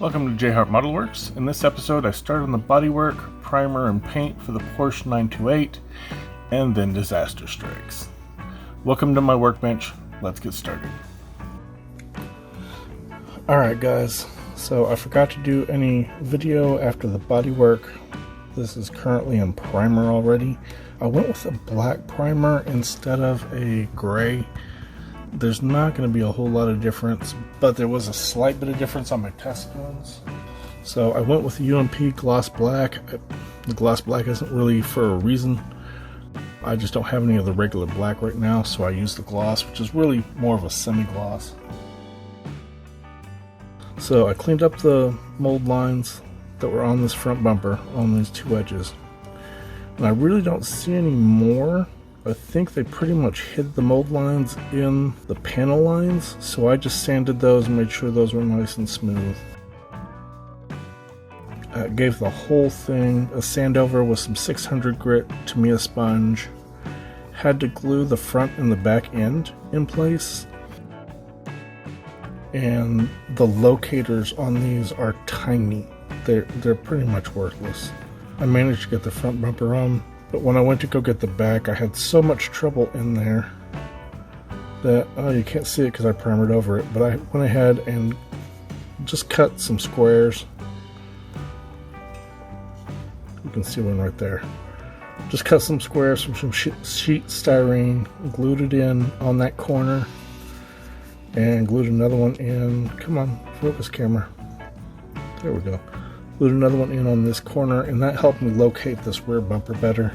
Welcome to Jhart Modelworks. In this episode I started on the bodywork, primer, and paint for the Porsche 928, and then disaster strikes. Welcome to my workbench. Let's get started. Alright guys, so I forgot to do any video after the bodywork. This is currently in primer already. I went with a black primer instead of a gray. There's not going to be a whole lot of difference, but there was a slight bit of difference on my test ones. So I went with the UMP gloss black. The gloss black isn't really for a reason. I just don't have any of the regular black right now, so I use the gloss, which is really more of a semi-gloss. So I cleaned up the mold lines that were on this front bumper on these two edges. And I really don't see any more. I think they pretty much hid the mold lines in the panel lines, so I just sanded those and made sure those were nice and smooth. Gave the whole thing a sand over with some 600 grit Tamiya sponge. Had to glue the front and the back end in place. And the locators on these are tiny. They're pretty much worthless. I managed to get the front bumper on, but when I went to go get the back, I had so much trouble in there that, you can't see it because I primered over it, but I went ahead and just cut some squares. You can see one right there. Just cut some squares from some sheet styrene, glued it in on that corner, and glued another one in. Come on, focus camera. There we go. Glued another one in on this corner, and that helped me locate this rear bumper better.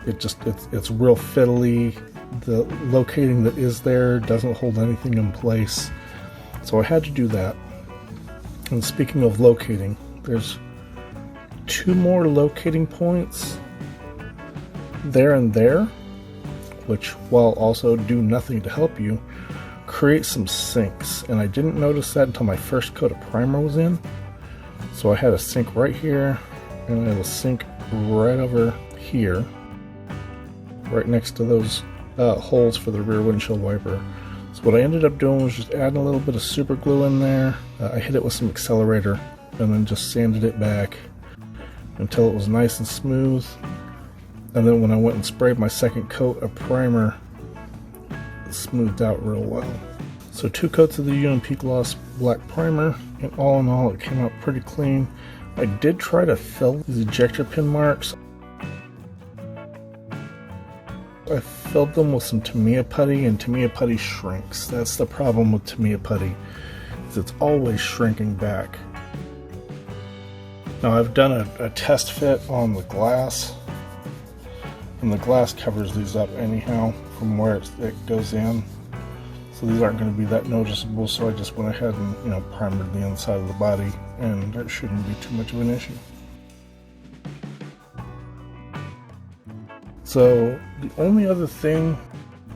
It's real fiddly. The locating that is there doesn't hold anything in place, so I had to do that. And speaking of locating, there's two more locating points there and there, which, while also do nothing to help you, create some sinks, and I didn't notice that until my first coat of primer was in. So I had a sink right here, and I had a sink right over here, right next to those holes for the rear windshield wiper. So what I ended up doing was just adding a little bit of super glue in there. I hit it with some accelerator, and then just sanded it back until it was nice and smooth. And then when I went and sprayed my second coat of primer, it smoothed out real well. So 2 coats of the UMP gloss black primer, and all in all it came out pretty clean. I did try to fill these ejector pin marks. I filled them with some Tamiya putty, and Tamiya putty shrinks. That's the problem with Tamiya putty, is it's always shrinking back. Now I've done a test fit on the glass, and the glass covers these up anyhow from where it goes in. So these aren't going to be that noticeable, so I just went ahead and primered the inside of the body, and it shouldn't be too much of an issue. So the only other thing,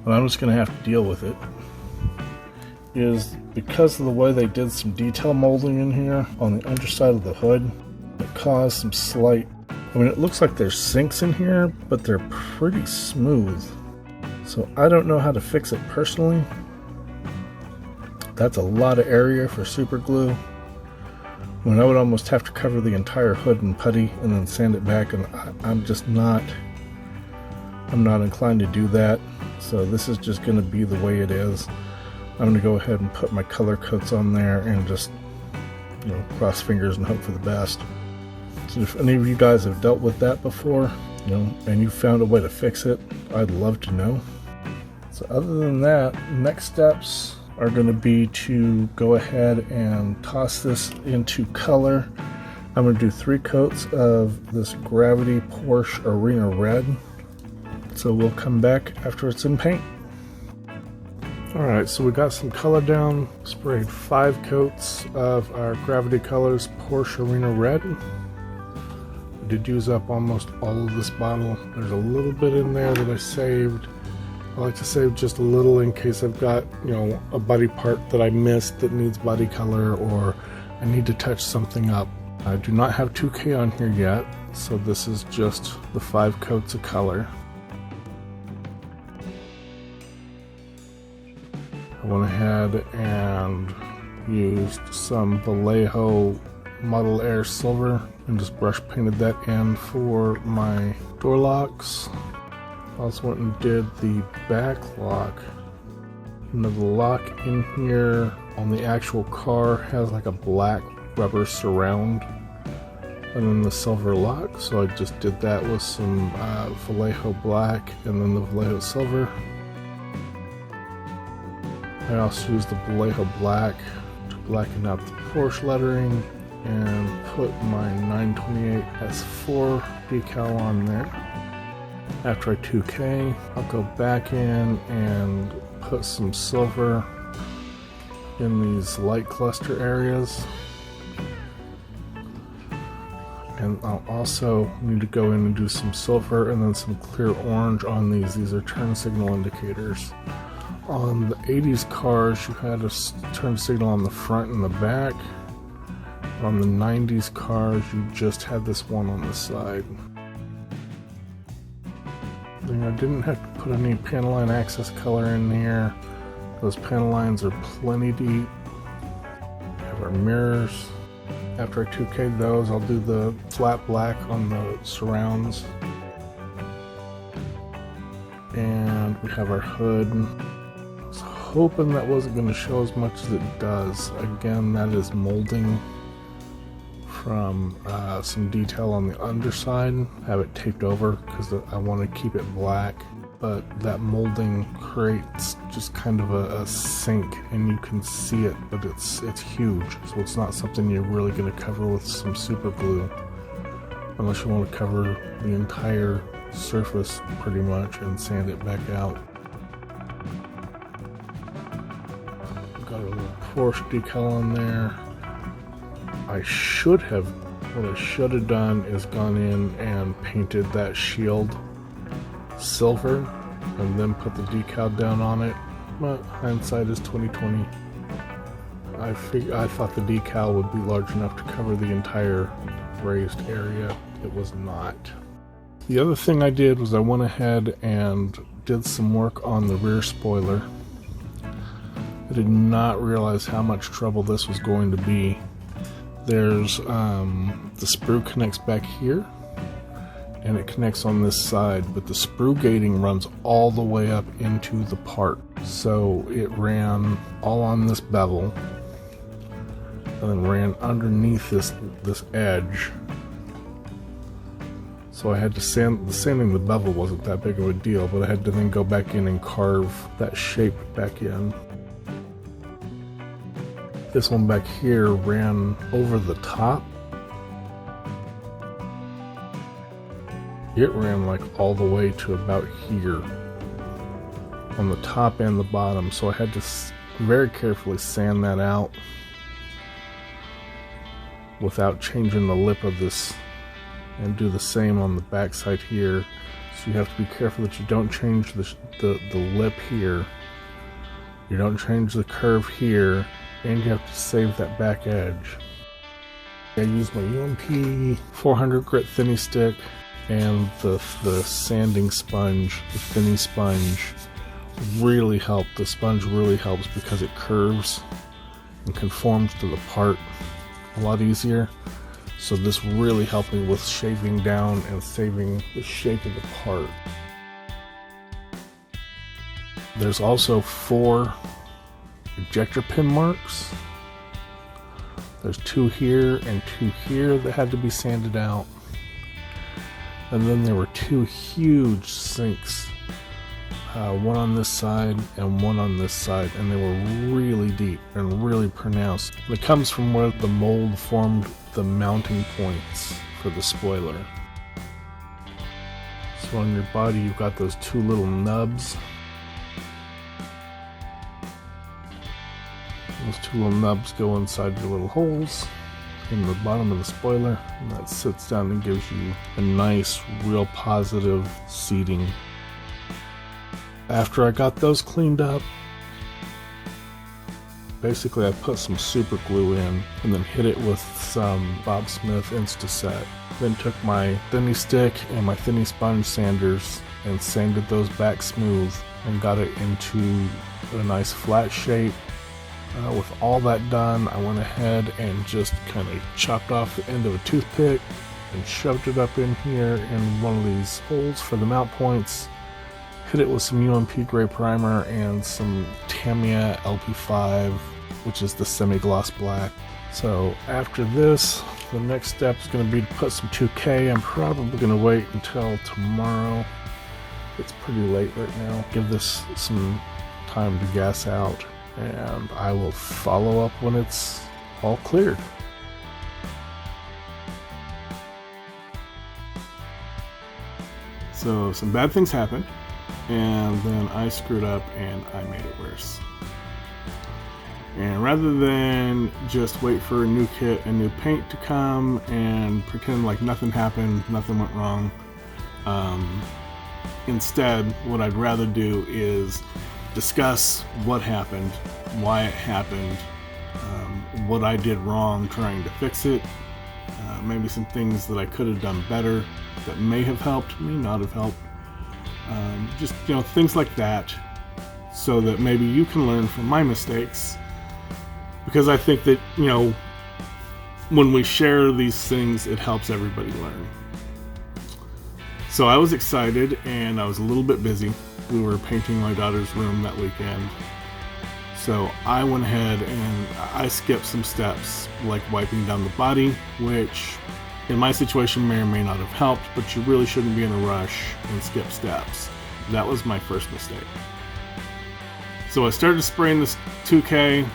and I'm just going to have to deal with it, is because of the way they did some detail molding in here on the underside of the hood, it caused some slight, it looks like there's sinks in here, but they're pretty smooth. So I don't know how to fix it personally. That's a lot of area for super glue. I would almost have to cover the entire hood in putty and then sand it back, and I'm not inclined to do that. So this is just going to be the way it is. I'm going to go ahead and put my color coats on there and just cross fingers and hope for the best. So if any of you guys have dealt with that before, and you found a way to fix it, I'd love to know. So other than that, next steps are going to be to go ahead and toss this into color. I'm going to do 3 coats of this Gravity Porsche Arena Red. So we'll come back after it's in paint. Alright, so we got some color down. Sprayed 5 coats of our Gravity Colors Porsche Arena Red. I did use up almost all of this bottle. There's a little bit in there that I saved. I like to save just a little in case I've got, a body part that I missed that needs body color, or I need to touch something up. I do not have 2K on here yet, so this is just the 5 coats of color. I went ahead and used some Vallejo Model Air Silver and just brush painted that in for my door locks. Also went and did the back lock. And the lock in here on the actual car has like a black rubber surround and then the silver lock, so I just did that with some Vallejo black and then the Vallejo silver. I also used the Vallejo black to blacken out the Porsche lettering and put my 928 S4 decal on there. After I 2K, I'll go back in and put some silver in these light cluster areas. And I'll also need to go in and do some silver and then some clear orange on these. These are turn signal indicators. On the 80s cars, you had a turn signal on the front and the back. On the 90s cars, you just had this one on the side. And I didn't have to put any panel line access color in here. Those panel lines are plenty deep. We have our mirrors. After I 2K those, I'll do the flat black on the surrounds. And we have our hood. I was hoping that wasn't going to show as much as it does. Again, that is molding from some detail on the underside. I have it taped over because I want to keep it black. But that molding creates just kind of a sink, and you can see it, but it's huge, so it's not something you're really going to cover with some super glue unless you want to cover the entire surface pretty much and sand it back out. Got a little Porsche decal on there. What I should have done is gone in and painted that shield silver and then put the decal down on it, but hindsight is 20/20. I thought the decal would be large enough to cover the entire raised area. It was not. The other thing I did was I went ahead and did some work on the rear spoiler. I did not realize how much trouble this was going to be. There's the sprue connects back here and it connects on this side, but the sprue gating runs all the way up into the part. So it ran all on this bevel and then ran underneath this edge. So I had to sanding the bevel wasn't that big of a deal, but I had to then go back in and carve that shape back in. This one back here ran over the top. It ran like all the way to about here on the top and the bottom, so I had to very carefully sand that out without changing the lip of this, and do the same on the back side here. So you have to be careful that you don't change the lip here, you don't change the curve here, and you have to save that back edge. I used my UMP 400 grit thinny stick and the sanding sponge, the thinny sponge really helped. The sponge really helps because it curves and conforms to the part a lot easier. So this really helped me with shaving down and saving the shape of the part. There's also 4 ejector pin marks. There's 2 here and 2 here that had to be sanded out. And then there were 2 huge sinks, one on this side and one on this side, and they were really deep and really pronounced. It comes from where the mold formed the mounting points for the spoiler. So on your body you've got those 2 little nubs. Those 2 little nubs go inside your little holes in the bottom of the spoiler, and that sits down and gives you a nice, real positive seating. After I got those cleaned up, basically I put some super glue in and then hit it with some Bob Smith Instaset. Then took my thinny stick and my thinny sponge sanders and sanded those back smooth and got it into a nice flat shape. With all that done, I went ahead and just kind of chopped off the end of a toothpick and shoved it up in here in one of these holes for the mount points. Hit it with some UMP gray primer and some Tamiya LP5, which is the semi-gloss black. So after this, the next step is going to be to put some 2K. I'm probably going to wait until tomorrow. It's pretty late right now. Give this some time to gas out, and I will follow up when it's all cleared. So some bad things happened, and then I screwed up and I made it worse. And rather than just wait for a new kit and new paint to come and pretend like nothing happened, nothing went wrong, instead what I'd rather do is discuss what happened, why it happened, what I did wrong trying to fix it, maybe some things that I could have done better that may have helped, may not have helped, just things like that, so that maybe you can learn from my mistakes. Because I think that, when we share these things, it helps everybody learn. So I was excited, and I was a little bit busy. We were painting my daughter's room that weekend. So I went ahead and I skipped some steps, like wiping down the body, which in my situation may or may not have helped, but you really shouldn't be in a rush and skip steps. That was my first mistake. So I started spraying this 2K.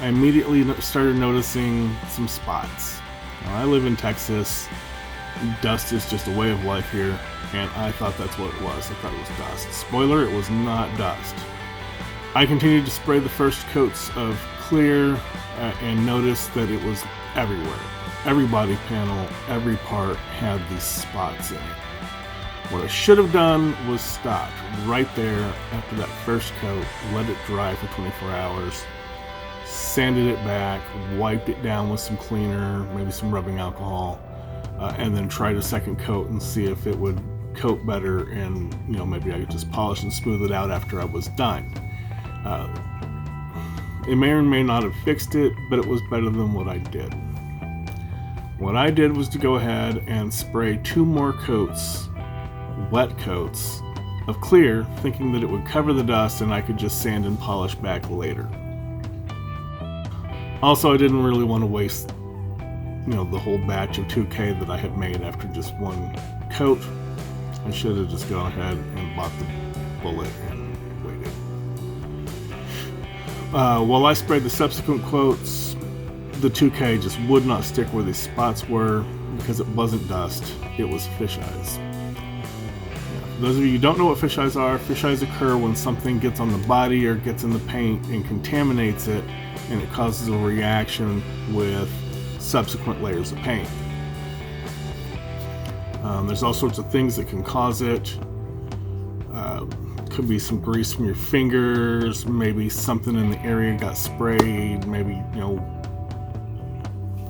I immediately started noticing some spots. Now, I live in Texas. Dust is just a way of life here, and I thought that's what it was. I thought it was dust. Spoiler, it was not dust. I continued to spray the first coats of clear and noticed that it was everywhere. Every body panel, every part had these spots in it. What I should have done was stopped right there after that first coat, let it dry for 24 hours, sanded it back, wiped it down with some cleaner, maybe some rubbing alcohol, and then tried a second coat and see if it would coat better, and maybe I could just polish and smooth it out after I was done. It may or may not have fixed it, but it was better than what I did. What I did was to go ahead and spray 2 more coats, wet coats, of clear, thinking that it would cover the dust and I could just sand and polish back later. Also, I didn't really want to waste, the whole batch of 2K that I had made after just one coat. I should have just gone ahead and bought the bullet and waited. While I sprayed the subsequent coats, the 2K just would not stick where these spots were because it wasn't dust, it was fish eyes. For those of you who don't know what fish eyes are, fish eyes occur when something gets on the body or gets in the paint and contaminates it, and it causes a reaction with subsequent layers of paint. There's all sorts of things that can cause it. Could be some grease from your fingers, maybe something in the area got sprayed, maybe your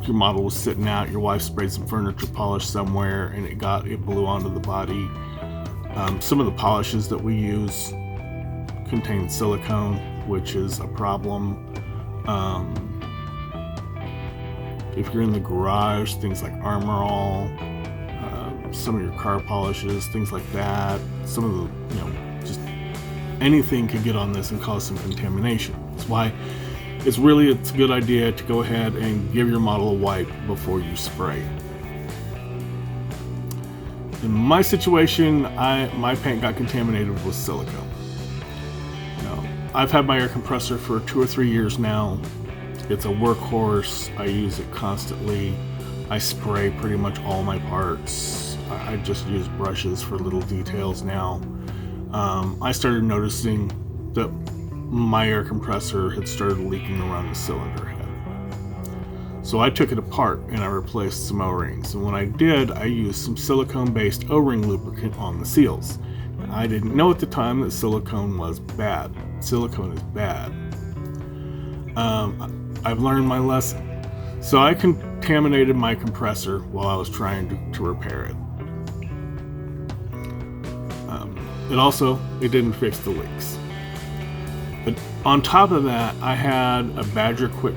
model was sitting out, your wife sprayed some furniture polish somewhere and it blew onto the body. Some of the polishes that we use contain silicone, which is a problem. If you're in the garage, things like Armor All, some of your car polishes, things like that, some of the, just anything could get on this and cause some contamination. That's why it's a good idea to go ahead and give your model a wipe before you spray. In my situation, my paint got contaminated with silicone. I've had my air compressor for 2 or 3 years now. It's a workhorse. I use it constantly. I spray pretty much all my parts. I just use brushes for little details now. I started noticing that my air compressor had started leaking around the cylinder head. So I took it apart and I replaced some O-rings. And when I did, I used some silicone-based O-ring lubricant on the seals. I didn't know at the time that silicone was bad. Silicone is bad. I've learned my lesson. So I contaminated my compressor while I was trying to repair it. It didn't fix the leaks. But on top of that, I had a Badger quick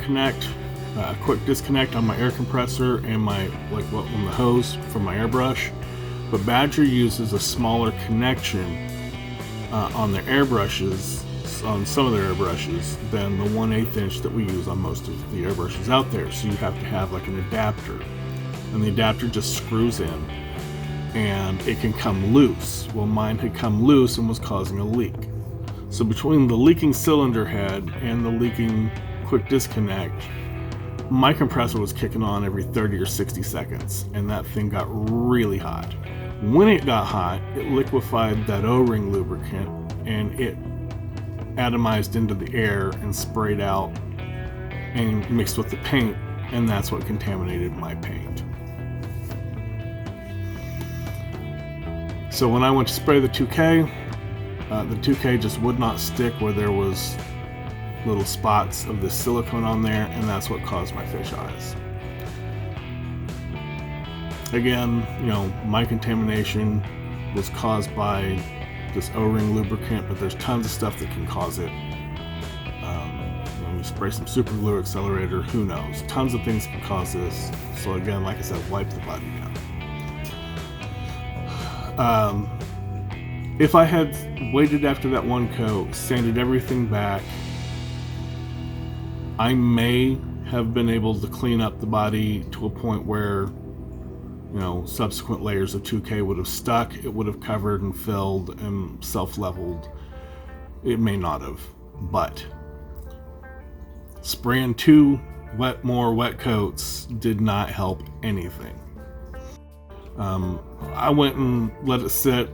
disconnect on my air compressor and on the hose from my airbrush. But Badger uses a smaller connection on their airbrushes, on some of their airbrushes, than the 1/8 inch that we use on most of the airbrushes out there. So you have to have like an adapter, and the adapter just screws in, and it can come loose. Well, mine had come loose and was causing a leak. So between the leaking cylinder head and the leaking quick disconnect, my compressor was kicking on every 30 or 60 seconds, and that thing got really hot. When it got hot, it liquefied that O-ring lubricant, and it atomized into the air and sprayed out and mixed with the paint, and that's what contaminated my paint. So when I went to spray the 2K just would not stick where there was little spots of the silicone on there, and that's what caused my fish eyes. Again, my contamination was caused by this O-ring lubricant, but there's tons of stuff that can cause it. You spray some super glue accelerator, who knows? Tons of things can cause this. So again, like I said, wipe the body down. If I had waited after that one coat, sanded everything back, I may have been able to clean up the body to a point where, subsequent layers of 2K would have stuck, it would have covered and filled and self-leveled. It may not have, but spraying more wet coats did not help anything. I went and let it sit.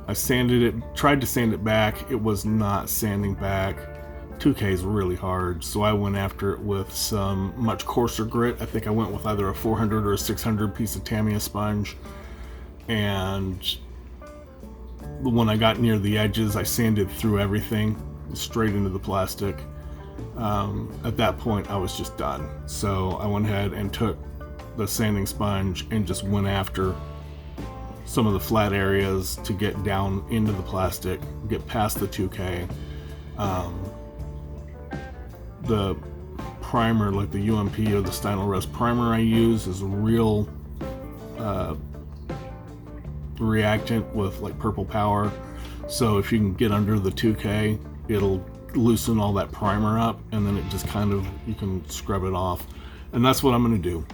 I sanded it, tried to sand it back. It was not sanding back. 2K is really hard, so I went after it with some much coarser grit. I think I went with either a 400 or a 600 piece of Tamiya sponge, and when I got near the edges, I sanded through everything straight into the plastic. At that point, I was just done, so I went ahead and took the sanding sponge and just went after some of the flat areas to get down into the plastic, get past the 2K. The primer, like the UMP or the Stynylrest primer I use, is a real reactant with like purple power. So if you can get under the 2K, it'll loosen all that primer up, and then it just you can scrub it off. And that's what I'm going to do.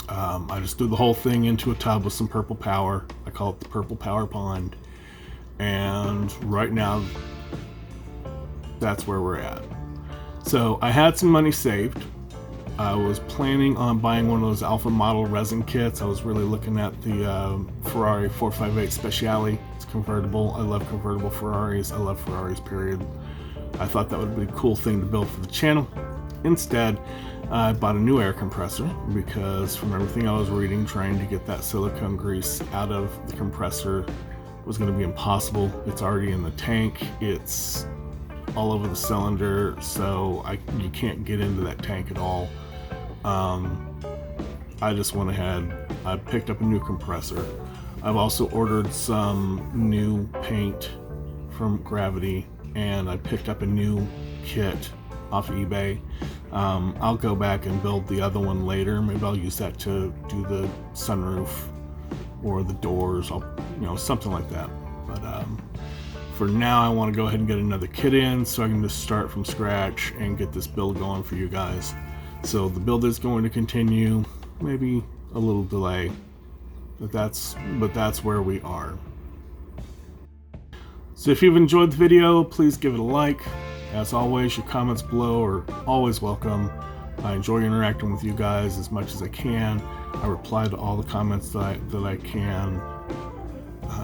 I just threw the whole thing into a tub with some purple power. I call it the purple power pond. And right now, that's where we're at. So I had some money saved. I was planning on buying one of those Alpha model resin kits. I was really looking at the Ferrari 458 Speciale. It's convertible. I love convertible Ferraris. I love Ferraris, period. I thought that would be a cool thing to build for the channel. Instead, I bought a new air compressor because from everything I was reading, trying to get that silicone grease out of the compressor was going to be impossible. It's already in the tank. It's all over the cylinder, so you can't get into that tank at all. I just went ahead, I picked up a new compressor. I've also ordered some new paint from Gravity, and I picked up a new kit off eBay. I'll go back and build the other one later. Maybe I'll use that to do the sunroof or the doors, something like that. But for now, I want to go ahead and get another kit in so I can just start from scratch and get this build going for you guys. So the build is going to continue, maybe a little delay, but that's where we are. So if you've enjoyed the video, please give it a like. As always, your comments below are always welcome. I enjoy interacting with you guys as much as I can. I reply to all the comments that I can.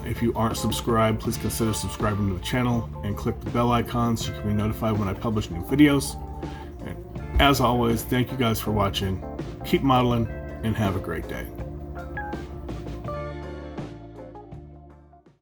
If you aren't subscribed, please consider subscribing to the channel and click the bell icon so you can be notified when I publish new videos. And as always, thank you guys for watching. Keep modeling and have a great day.